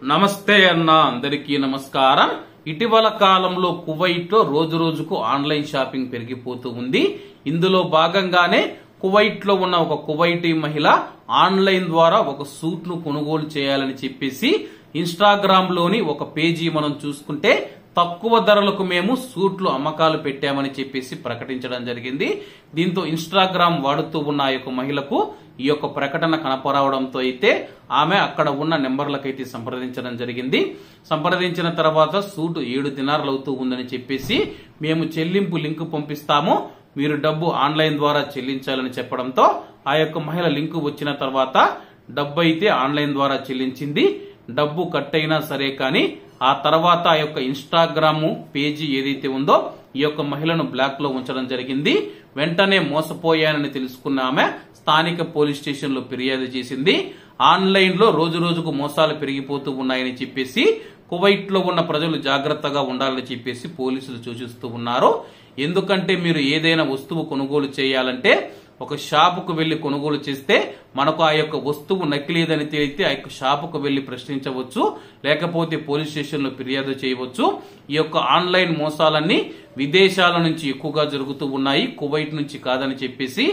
నమస్తే అన్న అందరికీ నమస్కారం। ఇటీవల కాలంలో కువైట్ లో రోజు రోజుకు ఆన్లైన్ షాపింగ్ పెరిగిపోతూ ఉంది। ఇందులో భాగంగానే కువైట్ లో ఉన్న ఒక కువైటీ మహిళ ఆన్లైన్ ద్వారా ఒక సూట్ ను కొనుగోలు చేయాలని చెప్పేసి ఇన్స్టాగ్రామ్ లోని ఒక పేజీ మనం చూసుకుంటే తక్కువ ధరలకు మేము సూట్లు అమ్మకాలు పెట్టామని చెప్పేసి ప్రకటించడం జరిగింది। దీంతో ఇన్స్టాగ్రామ్ వాడుతూ ఉన్న ఆ యొక్క మహిళకు ఈ యొక్క ప్రకటన కనపరావడంతో అయితే ఆమె అక్కడ ఉన్న నెంబర్లకైతే సంప్రదించడం జరిగింది। సంప్రదించిన తర్వాత సూటు 7 దినార్లు అవుతూ ఉందని చెప్పేసి మేము చెల్లింపు లింక్ పంపిస్తాము, మీరు డబ్బు ఆన్లైన్ ద్వారా చెల్లించాలని చెప్పడంతో ఆ యొక్క మహిళ లింక్ వచ్చిన తర్వాత డబ్బు అయితే ఆన్లైన్ ద్వారా చెల్లించింది। డబ్బు కట్ అయినా సరే కానీ ఆ తర్వాత ఆ యొక్క ఇన్స్టాగ్రామ్ పేజీ ఏదైతే ఉందో ఈ యొక్క మహిళను బ్లాక్ లో ఉంచడం జరిగింది। వెంటనే మోసపోయానని తెలుసుకున్న ఆమె స్థానిక పోలీస్ స్టేషన్ లో ఫిర్యాదు చేసింది। ఆన్లైన్ లో రోజు రోజుకు మోసాలు పెరిగిపోతూ ఉన్నాయని చెప్పేసి కువైట్ లో ఉన్న ప్రజలు జాగ్రత్తగా ఉండాలని చెప్పేసి పోలీసులు సూచిస్తూ ఉన్నారు। ఎందుకంటే మీరు ఏదైనా వస్తువు కొనుగోలు చేయాలంటే ఒక షాపుకు వెళ్లి కొనుగోలు చేస్తే మనకు ఆ యొక్క వస్తువు నకిలీదని తేలితే ఆ యొక్క షాపుకు వెళ్లి ప్రశ్నించవచ్చు, లేకపోతే పోలీస్ స్టేషన్ లో ఫిర్యాదు చేయవచ్చు। ఈ యొక్క ఆన్లైన్ మోసాలన్నీ విదేశాల నుంచి ఎక్కువగా జరుగుతూ ఉన్నాయి, కువైట్ నుంచి కాదని చెప్పేసి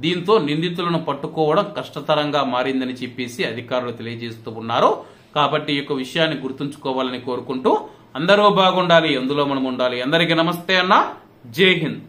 దీంతో నిందితులను పట్టుకోవడం కష్టతరంగా మారిందని చెప్పేసి అధికారులు తెలియజేస్తూ ఉన్నారు। కాబట్టి ఈ యొక్క విషయాన్ని గుర్తుంచుకోవాలని కోరుకుంటూ అందరూ బాగుండాలి, అందులో మనం ఉండాలి। అందరికీ నమస్తే అన్న, జై హింద్।